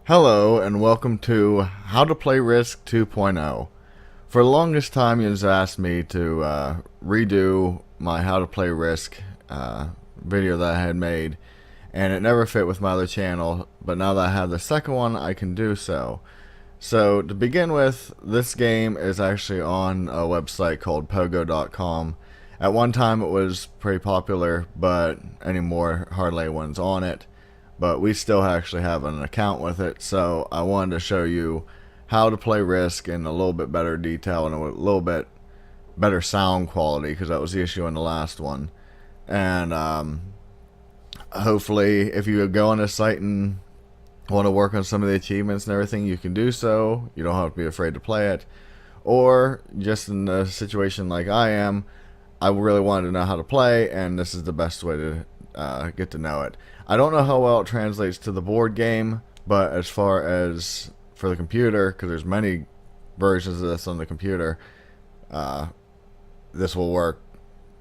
Hello and welcome to How to Play Risk 2.0. For the longest time you've asked me to redo my How to Play Risk video that I had made, and it never fit with my other channel, but now that I have the second one I can do so. So to begin with, this game is actually on a website called pogo.com. At one time it was pretty popular, but anymore hardly anyone's on it. But we still actually have an account with it, so I wanted to show you how to play Risk in a little bit better detail and a little bit better sound quality, because that was the issue in the last one. And hopefully if you go on this site and want to work on some of the achievements and everything, you can do so. You don't have to be afraid to play it. Or just in a situation like I am, I really wanted to know how to play, and this is the best way to get to know it. I don't know how well it translates to the board game, but as far as for the computer, because there's many versions of this on the computer, this will work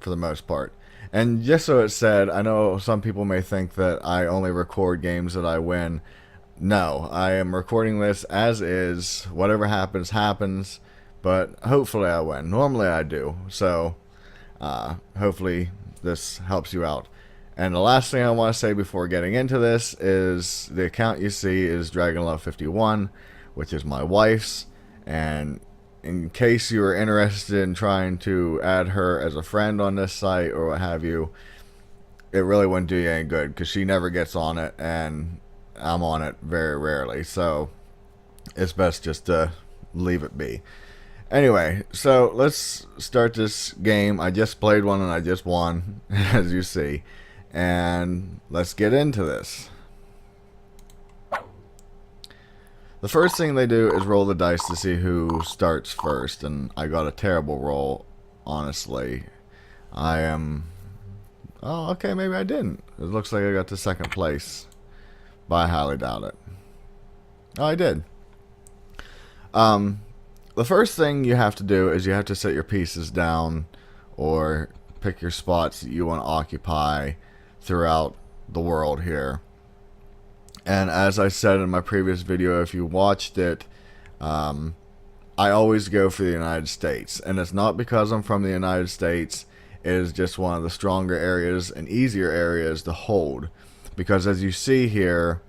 for the most part. And just so it's said, I know some people may think that I only record games that I win. No, I am recording this as is. Whatever happens, happens. But hopefully I win. Normally I do. So hopefully this helps you out. And the last thing I want to say before getting into this is the account you see is DragonLove51, which is my wife's. And in case you are interested in trying to add her as a friend on this site or what have you, it really wouldn't do you any good, because she never gets on it and I'm on it very rarely. So it's best just to leave it be. Anyway, so let's start this game. I just played one and I just won, as you see. And let's get into this. The first thing they do is roll the dice to see who starts first, and I got a terrible roll, honestly. I am... Oh, okay, maybe I didn't. It looks like I got to second place, but I highly doubt it. Oh, I did. The first thing you have to do is you have to set your pieces down, or pick your spots that you want to occupy throughout the world here. And as I said in my previous video, if you watched it, I always go for the United States. And it's not because I'm from the United States. It is just one of the stronger areas and easier areas to hold. Because as you see here,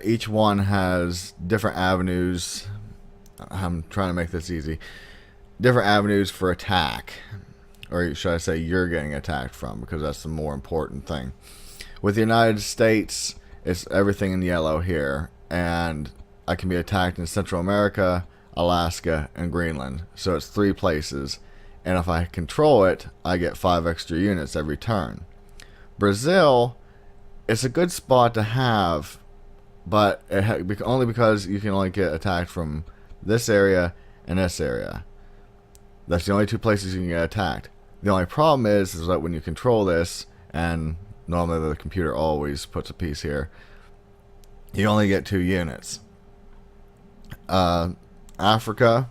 each one has different avenues. I'm trying to make this easy. Different avenues for attack. Or should I say you're getting attacked from, because that's the more important thing. With the United States, it's everything in yellow here, and I can be attacked in Central America, Alaska, and Greenland. So it's 3 places, and if I control it, I get 5 extra units every turn. Brazil, it's a good spot to have, but only because you can only get attacked from this area and this area. That's the only 2 places you can get attacked. The only problem is that when you control this, and normally the computer always puts a piece here, you only get 2 units. Africa,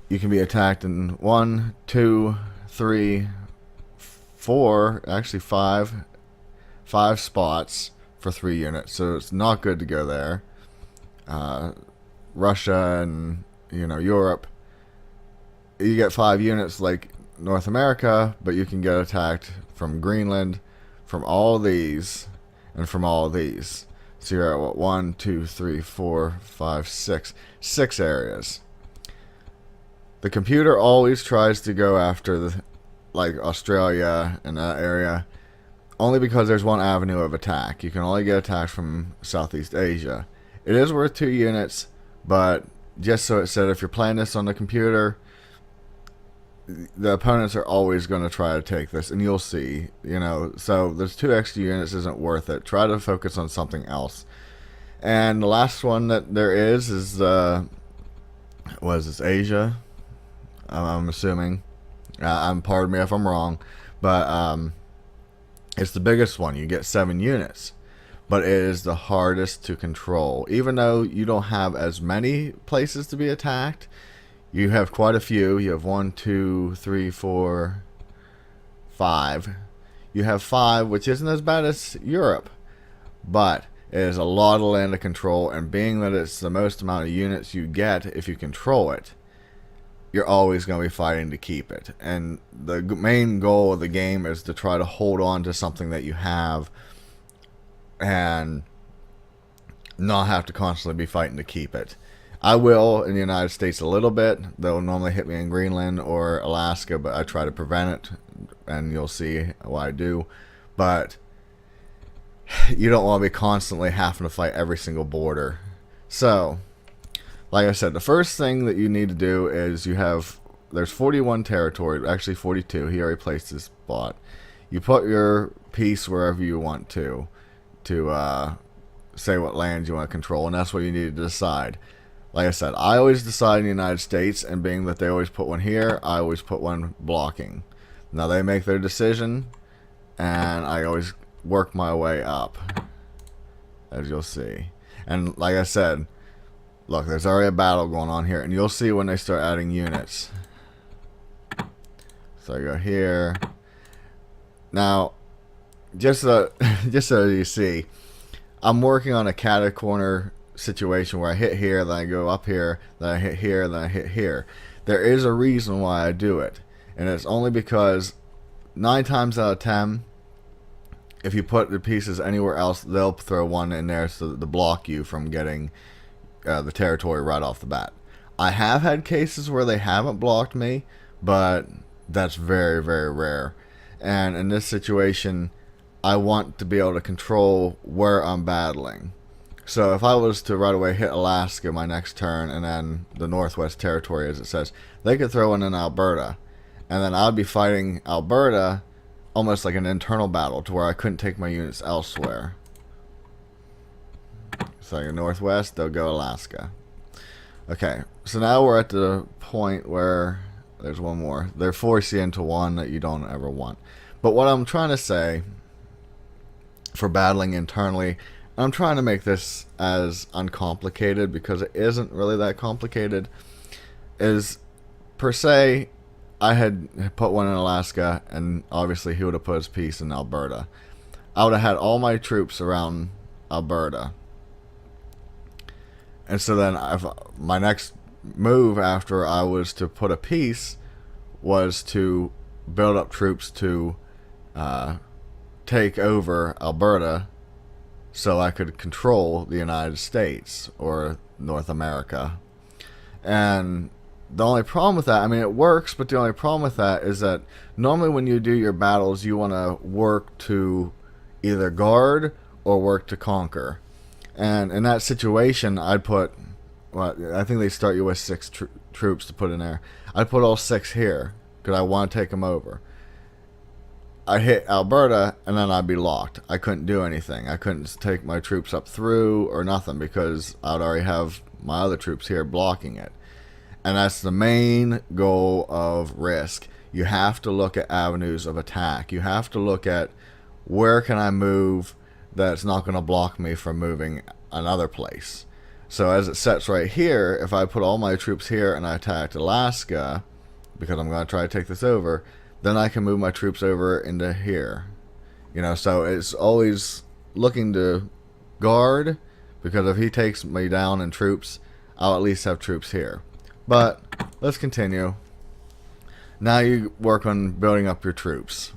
you can be attacked in 1, 2, 3, 4, actually 5 spots for 3 units, so it's not good to go there. Russia and Europe, you get 5 units like North America, but you can get attacked from Greenland, from all these, and from all these. So you're at what, 1, 2, 3, 4, 5, 6 areas. The computer always tries to go after like Australia and that area, only because there's 1 avenue of attack. You can only get attacked from Southeast Asia. It is worth 2 units, but just so it said, if you're playing this on the computer, the opponents are always going to try to take this, and you'll see, so there's 2 extra units isn't worth it. Try to focus on something else. And the last one that there is what is this, Asia? I'm assuming. Pardon me if I'm wrong, but it's the biggest one. You get 7 units, but it is the hardest to control. Even though you don't have as many places to be attacked, you have quite a few. You have 1, 2, 3, 4, 5. You have 5, which isn't as bad as Europe, but It is a lot of land to control, and being that it's the most amount of units you get if you control it, you're always going to be fighting to keep it. And the main goal of the game is to try to hold on to something that you have and not have to constantly be fighting to keep it. I will in the United States a little bit. They'll normally hit me in Greenland or Alaska, but I try to prevent it, and you'll see why I do. But you don't want to be constantly having to fight every single border. So, like I said, the first thing that you need to do is there's 41 territory, actually 42. He already placed his spot. You put your piece wherever you want to say what lands you want to control, and that's what you need to decide. Like I said, I always decide in the United States, and being that they always put one here, I always put one blocking. Now they make their decision, and I always work my way up, as you'll see. And like I said, look, there's already a battle going on here, and you'll see when they start adding units. So I go here. Now, just so you see, I'm working on a catty corner situation where I hit here, then I go up here, then I hit here, then I hit here. There is a reason why I do it, and it's only because 9 times out of 10, if you put the pieces anywhere else, they'll throw one in there to block you from getting the territory right off the bat. I have had cases where they haven't blocked me, but that's very, very rare. And in this situation, I want to be able to control where I'm battling. So if I was to right away hit Alaska my next turn, and then the Northwest Territory, as it says, they could throw in Alberta, and then I'd be fighting Alberta almost like an internal battle to where I couldn't take my units elsewhere. So your Northwest, they'll go Alaska. Okay, so now we're at the point where there's one more. They're forcing you into one that you don't ever want. But what I'm trying to say for battling internally, I'm trying to make this as uncomplicated because it isn't really that complicated, is per se, I had put one in Alaska, and obviously he would have put his piece in Alberta. I would have had all my troops around Alberta. And so then my next move after I was to put a piece was to build up troops to take over Alberta, so I could control the United States or North America. And the only problem with that, I mean, it works, but the only problem with that is that normally when you do your battles, you want to work to either guard or work to conquer. And in that situation, I'd put, well, I think they start you with 6 troops to put in there. I'd put all 6 here because I want to take them over. I hit Alberta, and then I'd be locked. I couldn't do anything. I couldn't take my troops up through or nothing because I'd already have my other troops here blocking it. And that's the main goal of Risk. You have to look at avenues of attack. You have to look at where can I move that's not going to block me from moving another place. So as it sets right here, if I put all my troops here and I attacked Alaska, because I'm going to try to take this over, then I can move my troops over into here. You know, so it's always looking to guard, because if he takes me down in troops, I'll at least have troops here. But let's continue. Now you work on building up your troops,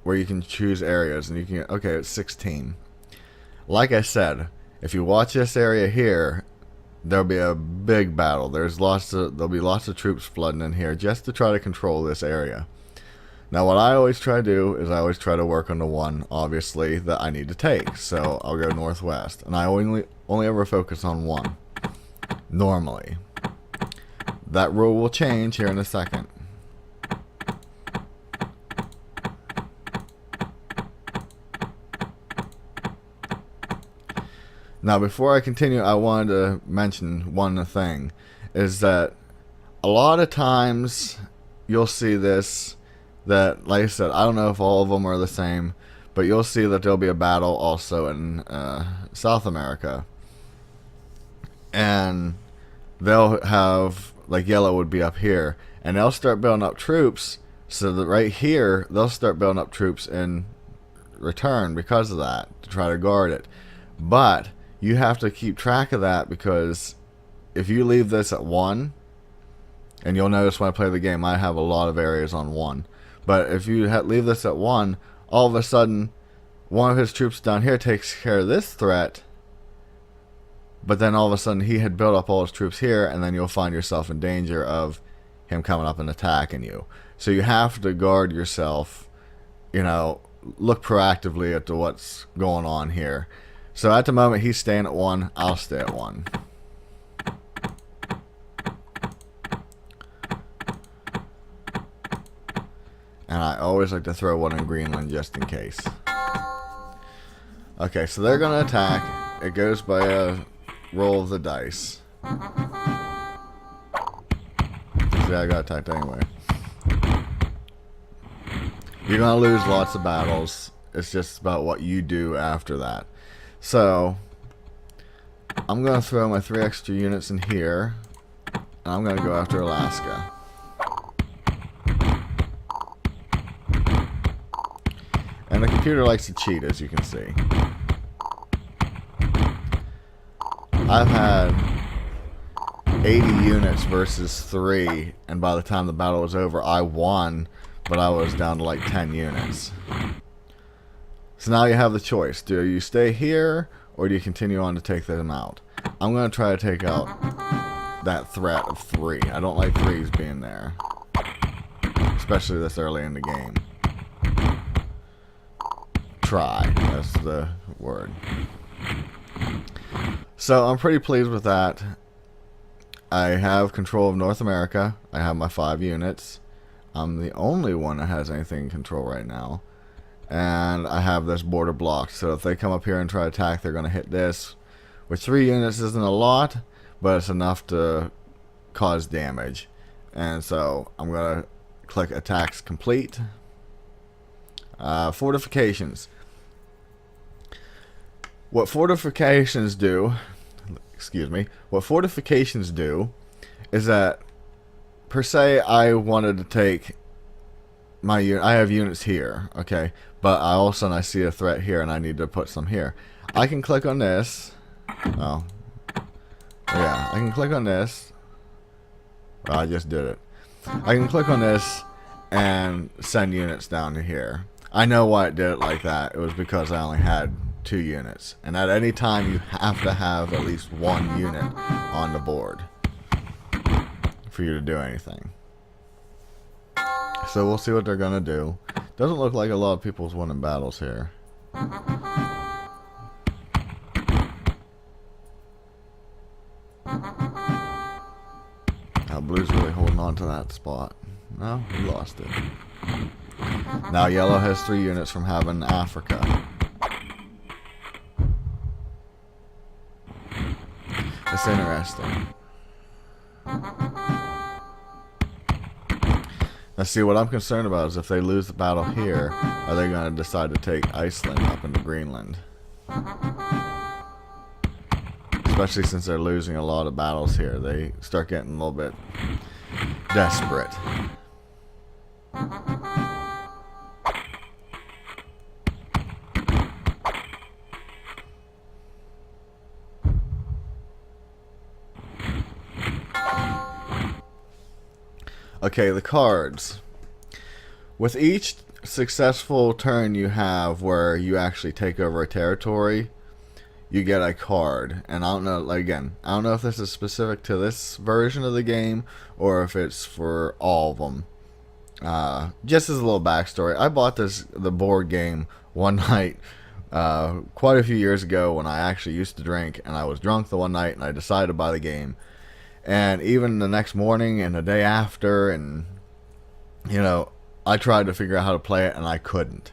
where you can choose areas, and you can, okay, it's 16. Like I said, if you watch this area here, there'll be a big battle. There'll be lots of troops flooding in here just to try to control this area. Now what I always try to do is I always try to work on the one, obviously, that I need to take. So I'll go northwest, and I only ever focus on one, normally. That rule will change here in a second. Now before I continue, I wanted to mention one thing, is that a lot of times you'll see this, that, like I said, I don't know if all of them are the same, but you'll see that there'll be a battle also in South America. And they'll have, like yellow would be up here, and they'll start building up troops, so that right here, they'll start building up troops in return because of that, to try to guard it. But you have to keep track of that, because if you leave this at 1, and you'll notice when I play the game, I have a lot of areas on 1. But if you leave this at 1, all of a sudden, one of his troops down here takes care of this threat, but then all of a sudden he had built up all his troops here, and then you'll find yourself in danger of him coming up and attacking you. So you have to guard yourself, you know, look proactively at what's going on here. So at the moment he's staying at 1, I'll stay at 1. And I always like to throw one in Greenland just in case. Okay, so they're going to attack. It goes by a roll of the dice. See, I got attacked anyway. You're going to lose lots of battles. It's just about what you do after that. So, I'm going to throw my 3 extra units in here. And I'm going to go after Alaska. And the computer likes to cheat, as you can see. I've had 80 units versus 3, and by the time the battle was over, I won, but I was down to like 10 units. So now you have the choice. Do you stay here, or do you continue on to take them out? I'm going to try to take out that threat of 3. I don't like 3s being there, especially this early in the game. Try, that's the word. So I'm pretty pleased with that. I have control of North America. I have my 5 units. I'm the only one that has anything in control right now. And I have this border blocked. So if they come up here and try to attack, they're going to hit this. Which 3 units isn't a lot, but it's enough to cause damage. And so I'm going to click attacks complete. Fortifications. What fortifications do is that, per se, I wanted to take my unit. I have units here, okay, but all of a sudden I see a threat here and I need to put some here. I can click on this. Oh, yeah, I can click on this. Well, I just did it. I can click on this and send units down to here. I know why it did it like that. It was because I only had 2 units, and at any time you have to have at least 1 unit on the board for you to do anything. So we'll see what they're gonna do. Doesn't look like a lot of people's winning battles here. Blue's really holding on to that spot. No, he lost it. Now yellow has 3 units from having Africa. It's interesting. Now see, what I'm concerned about is if they lose the battle here, are they going to decide to take Iceland up into Greenland? Especially since they're losing a lot of battles here. They start getting a little bit desperate. Okay, the cards. With each successful turn you have where you actually take over a territory, you get a card. And I don't know, like, again, I don't know if this is specific to this version of the game or if it's for all of them. Just as a little backstory, I bought the board game one night quite a few years ago when I actually used to drink, and I was drunk the one night and I decided to buy the game. And even the next morning and the day after, and you know, I tried to figure out how to play it and I couldn't.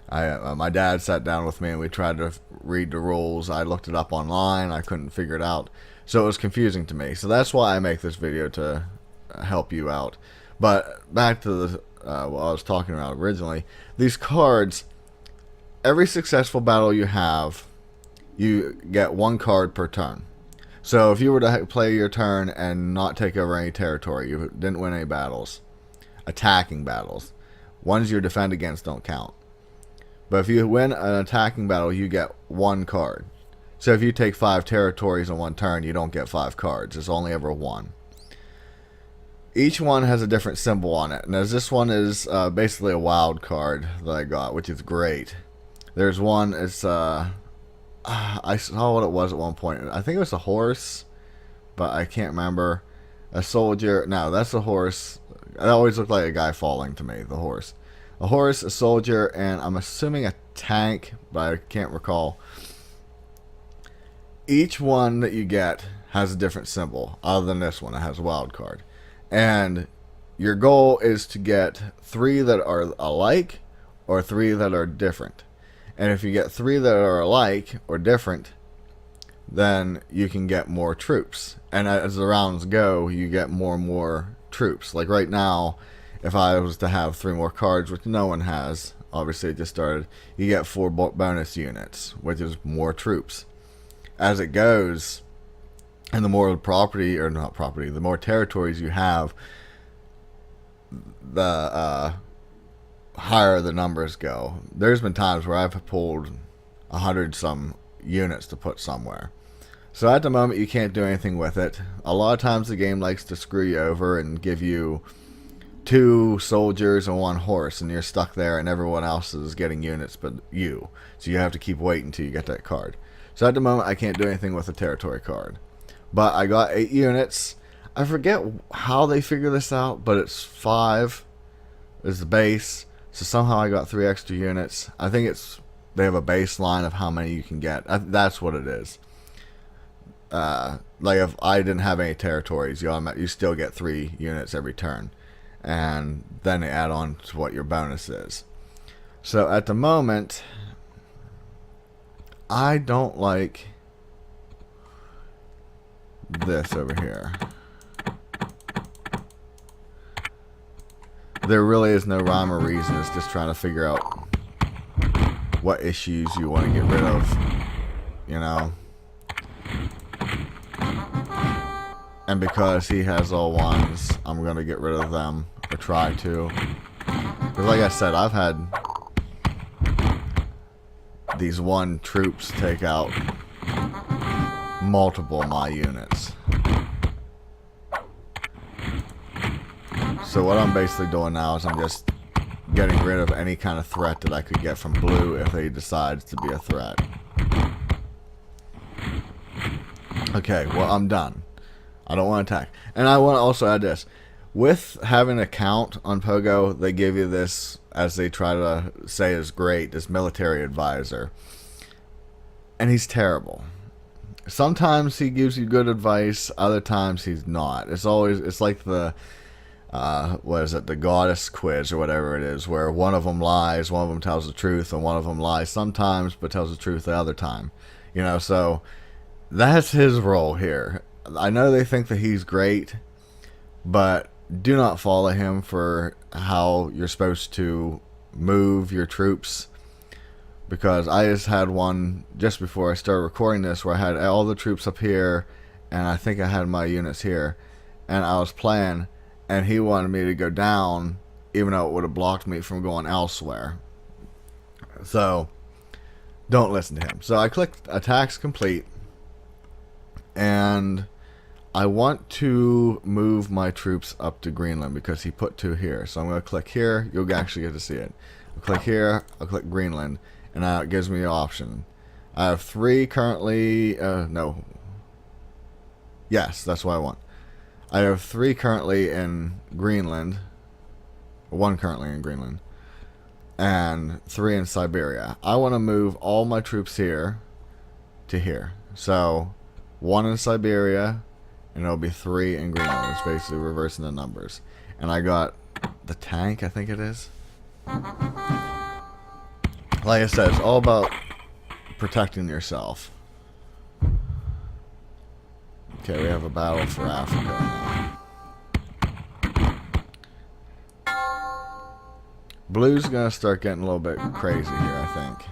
My dad sat down with me and we tried to read the rules. I looked it up online. I couldn't figure it out. So it was confusing to me. So that's why I make this video, to help you out. But back to the what I was talking about originally. These cards, every successful battle you have, you get 1 card per turn. So if you were to play your turn and not take over any territory, you didn't win any battles. Attacking battles. Ones you defend against don't count. But if you win an attacking battle, you get 1 card. So if you take 5 territories in one turn, you don't get 5 cards. It's only ever 1. Each one has a different symbol on it. And as this one is basically a wild card that I got, which is great. There's one, it's, I saw what it was at one point. I think it was a horse, but I can't remember. A soldier, no, that's a horse. It always looked like a guy falling to me, the horse. A horse, a soldier, and I'm assuming a tank, but I can't recall. Each one that you get has a different symbol, other than this one. It has a wild card. And your goal is to get 3 that are alike or 3 that are different. And if you get 3 that are alike or different, then you can get more troops. And as the rounds go, you get more and more troops. Like right now, if I was to have 3 more cards, which no one has, obviously it just started, you get 4 bonus units, which is more troops. As it goes, and the more property, or not property, the more territories you have, the higher the numbers go. There's been times where I've pulled 100 some units to put somewhere. So at the moment you can't do anything with it. A lot of times the game likes to screw you over and give you 2 soldiers and 1 horse, and you're stuck there and everyone else is getting units but you. So you have to keep waiting until you get that card. So at the moment I can't do anything with a territory card. But I got 8 units. I forget how they figure this out, but it's 5 is the base. So somehow I got 3 extra units. I think they have a baseline of how many you can get. That's what it is. Like if I didn't have any territories, you still get 3 units every turn. And then they add on to what your bonus is. So at the moment, I don't like this over here. There really is no rhyme or reason. It's just trying to figure out what issues you want to get rid of, you know. And because he has all 1s, I'm going to get rid of them, or try to. Because like I said, I've had these 1 troops take out multiple of my units. So what I'm basically doing now is I'm just getting rid of any kind of threat that I could get from blue if he decides to be a threat. Okay, well I'm done. I don't want to attack. And I want to also add this. With having a count on Pogo, they give you this, as they try to say is great, this military advisor. And he's terrible. Sometimes he gives you good advice, other times he's not. It's like the, what is it, the goddess quiz or whatever it is, where one of them lies, one of them tells the truth, and one of them lies sometimes, but tells the truth the other time. You know, so that's his role here. I know they think that he's great, but do not follow him for how you're supposed to move your troops. Because I just had one just before I started recording this where I had all the troops up here and I think I had my units here, and I was playing and he wanted me to go down even though it would have blocked me from going elsewhere. So don't listen to him. So I clicked attacks complete, and I want to move my troops up to Greenland because he put 2 here. So I'm going to click here. You'll actually get to see it. I'll click here. I'll click Greenland. And now it gives me an option. I have 3 currently. No. Yes, that's what I want. I have 3 currently in Greenland. 1 currently in Greenland. And 3 in Siberia. I want to move all my troops here to here. So 1 in Siberia, and it'll be 3 in Greenland. It's basically reversing the numbers. And I got the tank, I think it is. Like I said, it's all about protecting yourself. Okay, we have a battle for Africa now. Blue's gonna start getting a little bit crazy here, I think.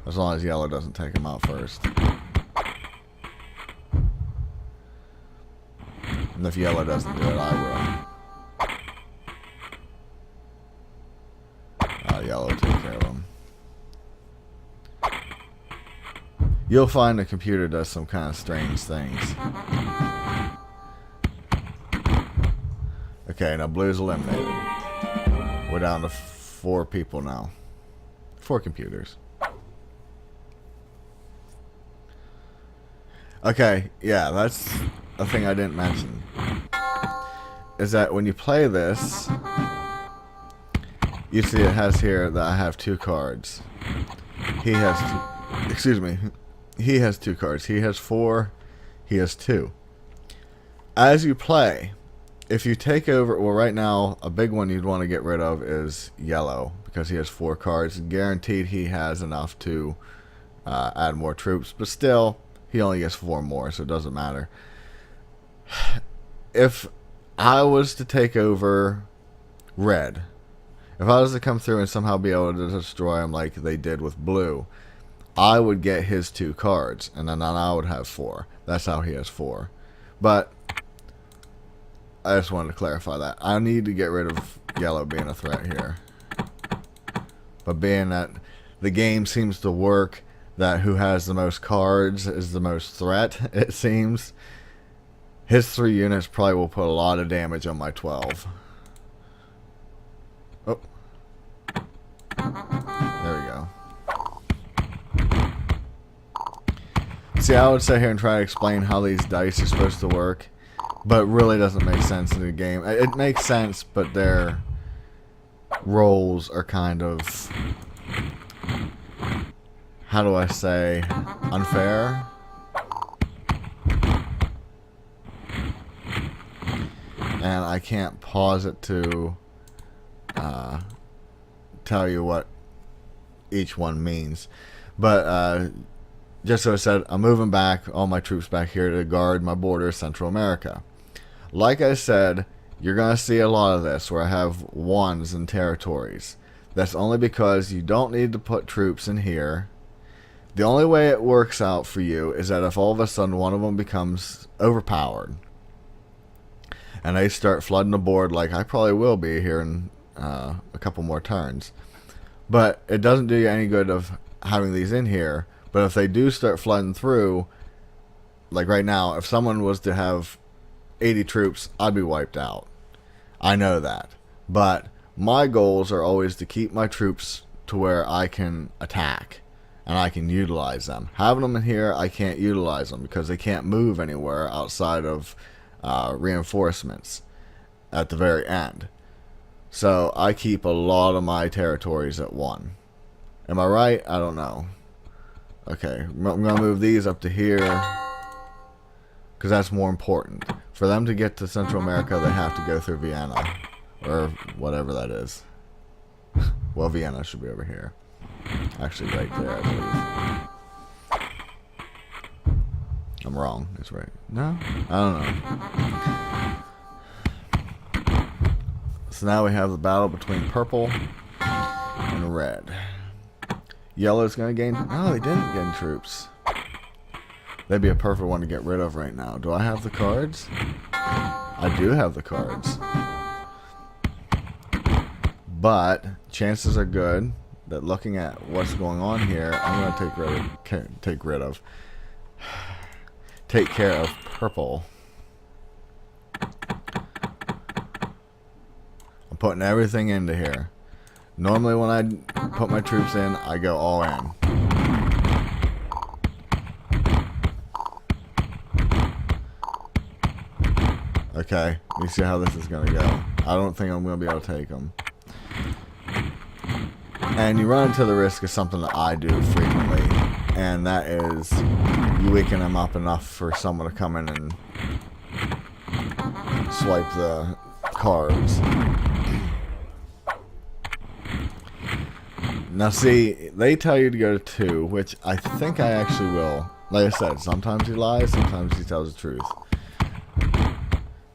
As long as yellow doesn't take him out first. And if yellow doesn't do it, I will. Yellow take care of him. you'll find the computer does some kind of strange things. Okay, now blue's eliminated. We're down to 4 people now. 4 computers. Okay, yeah, that's a thing I didn't mention. Is that when you play this, you see it has here that I have 2 cards. He has 2, excuse me. He has 2 cards. He has 4. He has 2. As you play, if you take over, well, right now, a big one you'd want to get rid of is yellow, because he has 4 cards. Guaranteed he has enough to add more troops, but still, he only gets 4 more, so it doesn't matter. If I was to take over red, if I was to come through and somehow be able to destroy him like they did with blue, I would get his 2 cards, and then I would have 4. That's how he has 4. But I just wanted to clarify that. I need to get rid of yellow being a threat here. But being that the game seems to work that who has the most cards is the most threat, it seems, his 3 units probably will put a lot of damage on my 12. Oh. There we go. See, I would sit here and try to explain how these dice are supposed to work, but it really doesn't make sense in the game. It makes sense, but their roles are kind of, how do I say, unfair? And I can't pause it to tell you what each one means. But just so I said, I'm moving back all my troops back here to guard my border of Central America. Like I said, you're going to see a lot of this where I have 1s in territories. That's only because you don't need to put troops in here. The only way it works out for you is that if all of a sudden one of them becomes overpowered and they start flooding the board, like I probably will be here in a couple more turns. But it doesn't do you any good of having these in here. But if they do start flooding through, like right now, if someone was to have 80 troops, I'd be wiped out. I know that. But my goals are always to keep my troops to where I can attack and I can utilize them. Having them in here, I can't utilize them because they can't move anywhere outside of reinforcements at the very end. So I keep a lot of my territories at 1. Am I right? I don't know. Okay, I'm going to move these up to here because that's more important. For them to get to Central America, they have to go through Vienna or whatever that is. Well, Vienna should be over here. Actually, right there, I believe. I'm wrong. It's right. No? I don't know. So now we have the battle between purple and red. Yellow's going to gain... No, they didn't gain troops. They'd be a perfect one to get rid of right now. Do I have the cards? I do have the cards. But chances are good that looking at what's going on here, I'm going to take care of purple. I'm putting everything into here. Normally when I put my troops in, I go all in. Okay, let me see how this is going to go. I don't think I'm going to be able to take them. And you run into the risk of something that I do frequently, and that is you weaken them up enough for someone to come in and swipe the cards. Now see, they tell you to go to 2, which I think I actually will. Like I said, sometimes he lies, sometimes he tells the truth.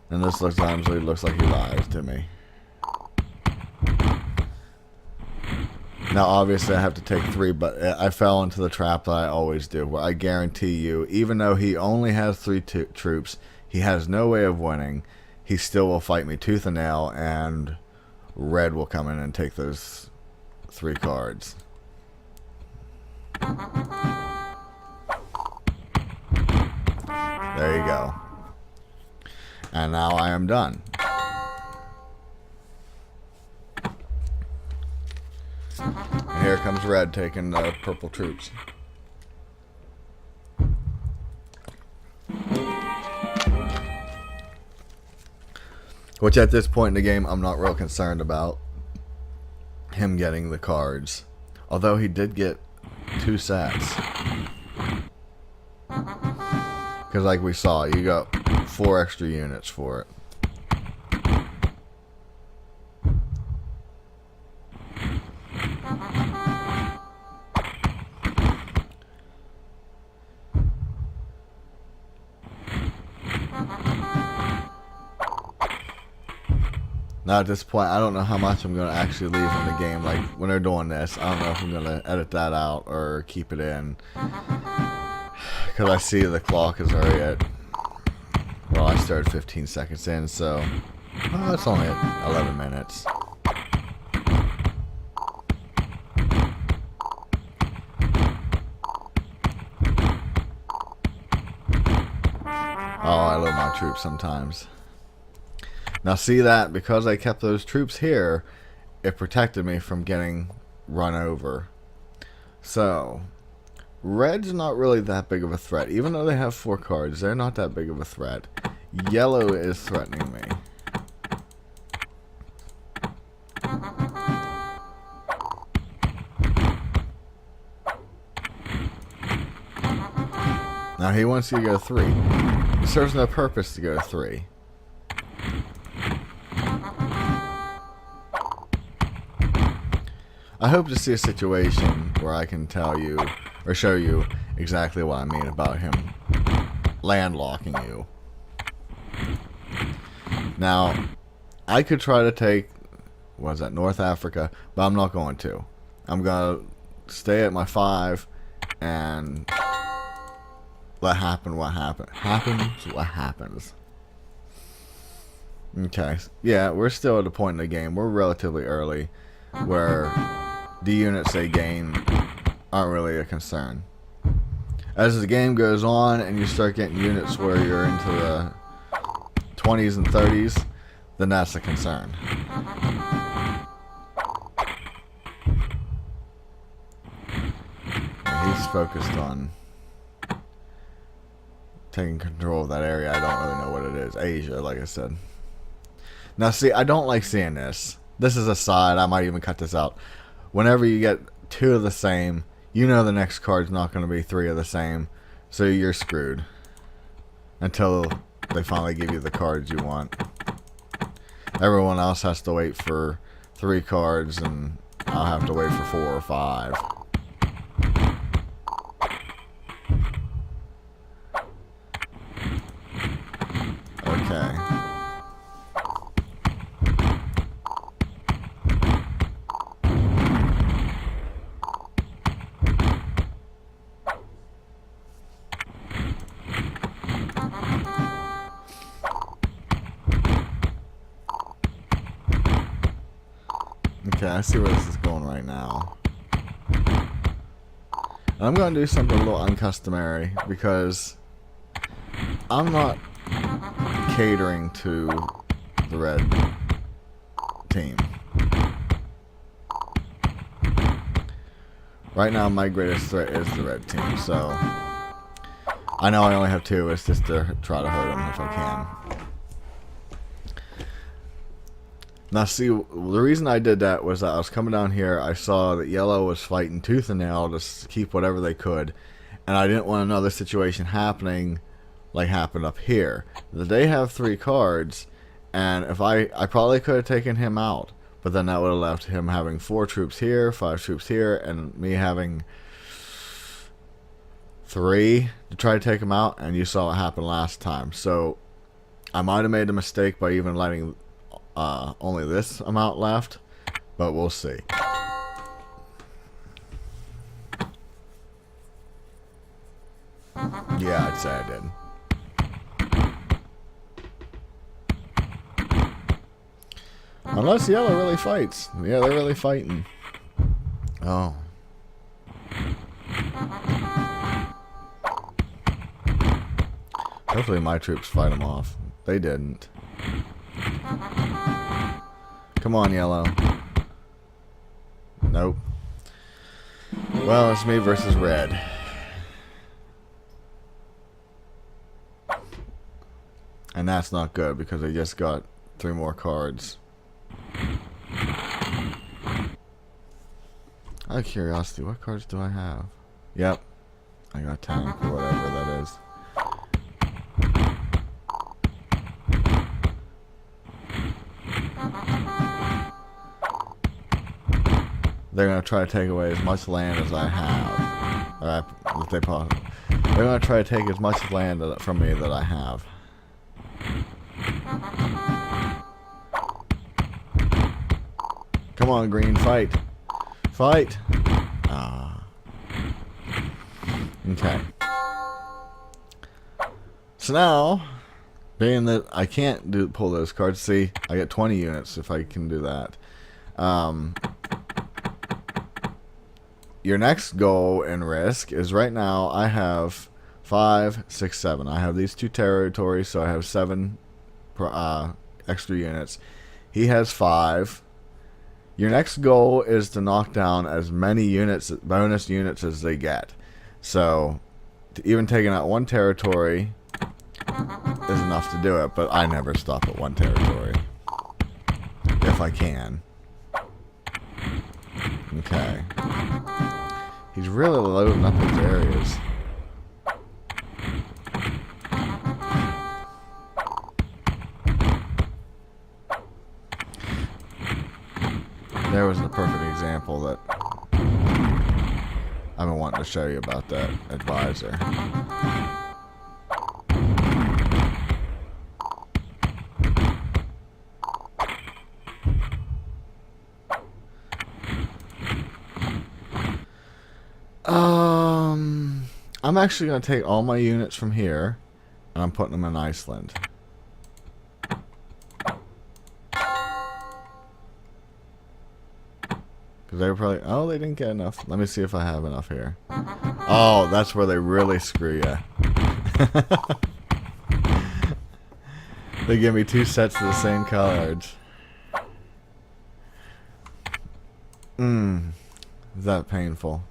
And this sometimes it looks like he lies to me. Now obviously I have to take 3, but I fell into the trap that I always do, where I guarantee you, even though he only has 3 troops, he has no way of winning. He still will fight me tooth and nail, and red will come in and take those 3 cards. go. And now I am done. And here comes red taking the purple troops. Which at this point in the game, I'm not real concerned about him getting the cards. Although he did get 2 sets. Because like we saw, you got 4 extra units for it. Now at this point, I don't know how much I'm going to actually leave in the game. Like, when they're doing this, I don't know if I'm going to edit that out or keep it in. Because I see the clock is already at... Well, I started 15 seconds in, so... Well, it's only at 11 minutes. Oh, I love my troops sometimes. Now see that, because I kept those troops here, it protected me from getting run over. So, red's not really that big of a threat. Even though they have 4 cards, they're not that big of a threat. Yellow is threatening me. Now he wants you to go 3. It serves no purpose to go 3. I hope to see a situation where I can tell you or show you exactly what I mean about him landlocking you. Now, I could try to take, what is that, North Africa, but I'm not going to. I'm going to stay at my 5 and let happen what happens what happens. Okay, yeah, we're still at a point in the game. We're relatively early where the units they gain aren't really a concern. As the game goes on and you start getting units where you're into the 20s and 30s, then that's a concern. He's focused on taking control of that area. I don't really know what it is. Asia, like I said. Now see, I don't like seeing this. This is a side. I might even cut this out. Whenever you get 2 of the same, you know the next card's not going to be 3 of the same, so you're screwed. Until they finally give you the cards you want. Everyone else has to wait for 3 cards, and I'll have to wait for 4 or 5. Okay. Okay, I see where this is going right now. I'm going to do something a little uncustomary because I'm not catering to the red team. Right now, my greatest threat is the red team, so I know I only have 2. It's just to try to hurt them if I can. Now see, the reason I did that was that I was coming down here, I saw that yellow was fighting tooth and nail to keep whatever they could, and I didn't want another situation happening like happened up here. They have 3 cards, and if I probably could have taken him out, but then that would have left him having 4 troops here, 5 troops here, and me having 3 to try to take him out, and you saw what happened last time. So I might have made a mistake by even letting only this amount left, but we'll see. Yeah, I'd say I did. Unless yellow really fights. Yeah, they're really fighting. Oh. Hopefully my troops fight them off. They didn't. Come on, yellow. Nope. Well, it's me versus red. And that's not good because I just got 3 more cards. Out of curiosity, what cards do I have? Yep. I got 10 or whatever that is. They're going to try to take away as much land as I have. Or if they possibly. They're going to try to take as much land from me that I have. Come on, green, fight. Fight. Ah. Okay. So now, being that I can't pull those cards, see, I get 20 units if I can do that. Your next goal and risk is right now I have 5, 6, 7. I have these 2 territories, so I have 7 extra units. He has 5. Your next goal is to knock down as many units, bonus units as they get. So, even taking out 1 territory is enough to do it, but I never stop at 1 territory. If I can. Okay. He's really loading up his areas. There was the perfect example that I've been wanting to show you about that advisor. I'm actually going to take all my units from here, and I'm putting them in Iceland. Because they were probably... Oh, they didn't get enough. Let me see if I have enough here. Oh, that's where they really screw you. They give me 2 sets of the same cards. Is that painful?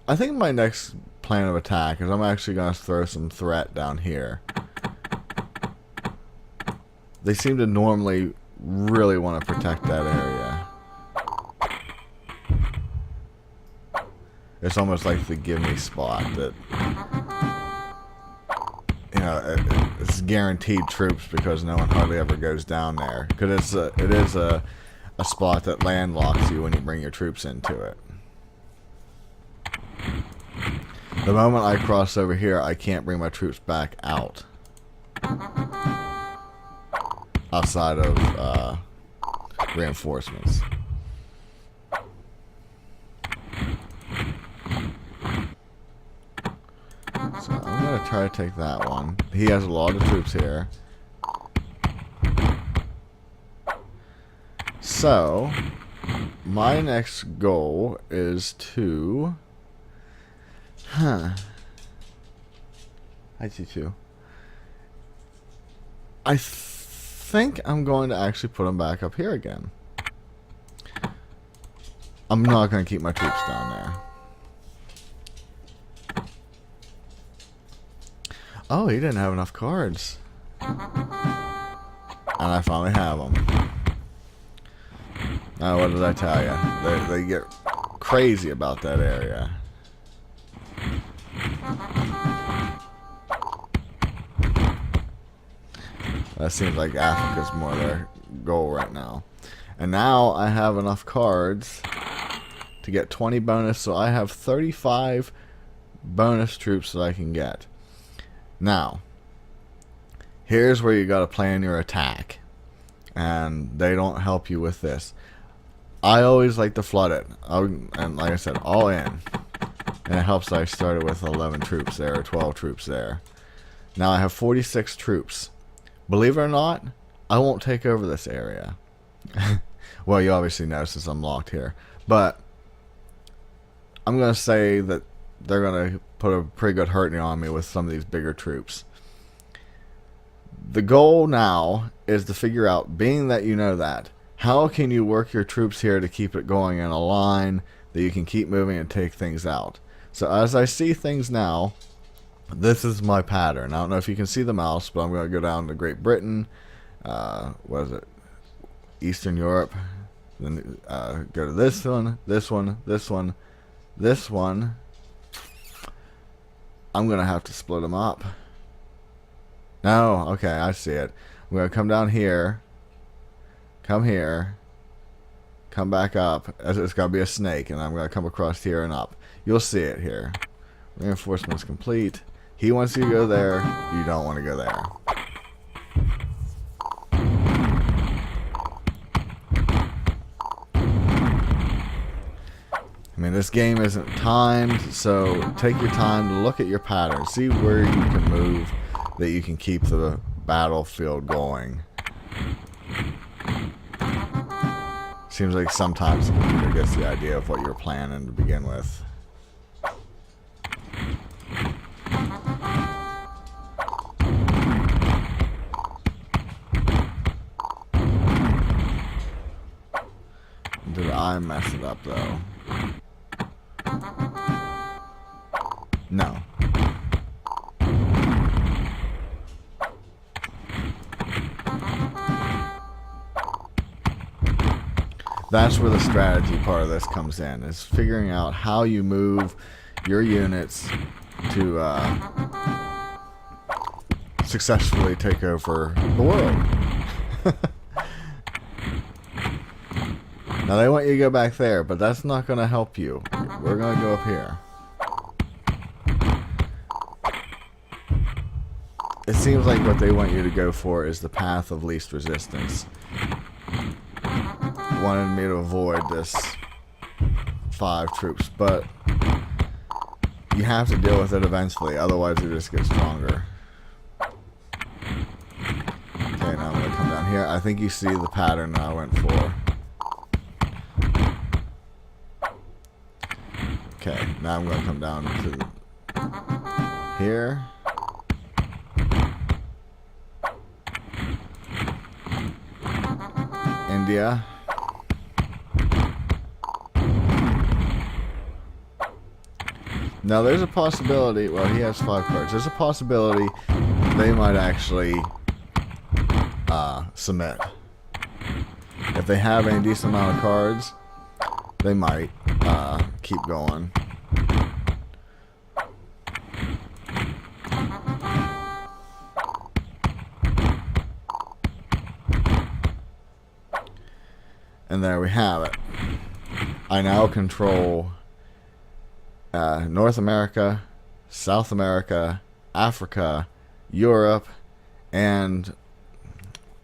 I think my next plan of attack is I'm actually going to throw some threat down here. They seem to normally really want to protect that area. It's almost like the give me spot that, you know, it's guaranteed troops because no one hardly ever goes down there. Because it is a spot that landlocks you when you bring your troops into it. The moment I cross over here, I can't bring my troops back out. Outside of reinforcements. So I'm going to try to take that one. He has a lot of troops here. So, my next goal is to... Hi, T2. I think I'm going to actually put them back up here again. I'm not going to keep my troops down there. Oh, he didn't have enough cards. And I finally have them. Now, what did I tell you? They get crazy about that area. That seems like Africa's more their goal right now. And now I have enough cards to get 20 bonus, so I have 35 bonus troops that I can get. Now, here's where you gotta plan your attack. And they don't help you with this. I always like to flood it. And like I said, all in. And it helps that I started with 11 troops there, or 12 troops there. Now I have 46 troops. Believe it or not, I won't take over this area. Well, you obviously know since I'm locked here. But I'm going to say that they're going to put a pretty good hurting on me with some of these bigger troops. The goal now is to figure out, being that you know that, how can you work your troops here to keep it going in a line that you can keep moving and take things out. So as I see things now, this is my pattern. I don't know if you can see the mouse, but I'm going to go down to Great Britain, what is it, Eastern Europe, then go to this one, this one, this one, this one. I'm going to have to split them up. No, okay, I see it. I'm going to come down here, come here, come back up. It's got to be a snake, and I'm going to come across here and up. You'll see it here. Reinforcements complete. He wants you to go there. You don't want to go there. I mean, this game isn't timed, so take your time to look at your patterns. See where you can move that you can keep the battlefield going. Seems like sometimes the computer gets the idea of what you're planning to begin with. Did I mess it up though? No. That's where the strategy part of this comes in, is figuring out how you move your units to successfully take over the world. Now they want you to go back there, but that's not going to help you. We're going to go up here. It seems like what they want you to go for is the path of least resistance. Wanted me to avoid this 5 troops, but you have to deal with it eventually, otherwise it just gets stronger. Okay, now I'm going to come down here. I think you see the pattern that I went for. Okay, now I'm going to come down to here. India. Now there's a possibility, well, he has 5 cards. There's a possibility they might actually submit. If they have a decent amount of cards, they might keep going. And there we have it. I now control North America, South America, Africa, Europe, and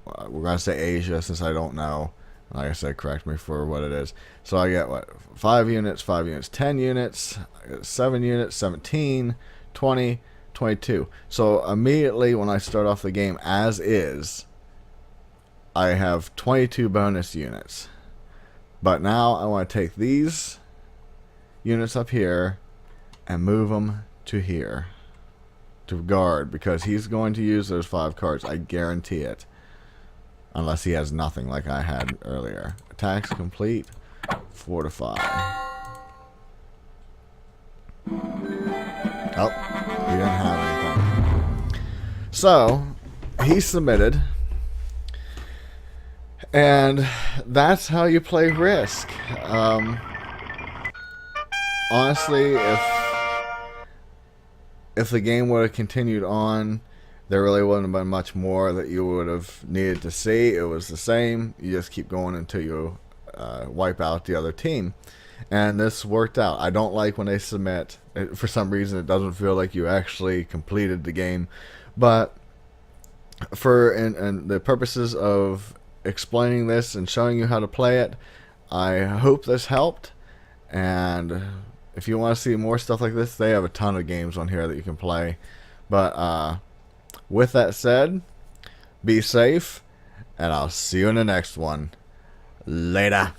we're going to say Asia since I don't know. Like I said, correct me for what it is. So I get, what, 5 units, 10 units, 7 units, 17, 20, 22. So immediately when I start off the game as is, I have 22 bonus units. But now I want to take these units up here and move them to here to guard, because he's going to use those 5 cards. I guarantee it. Unless he has nothing like I had earlier. Attacks complete. Fortify. Oh, he didn't have anything. So, he submitted. And that's how you play Risk. Honestly, if the game would have continued on, there really wouldn't have been much more that you would have needed to see. It was the same. You just keep going until you wipe out the other team. And this worked out. I don't like when they submit. For some reason, it doesn't feel like you actually completed the game. But for in the purposes of explaining this and showing you how to play it, I hope this helped. And if you want to see more stuff like this, they have a ton of games on here that you can play. But with that said, be safe, and I'll see you in the next one. Later.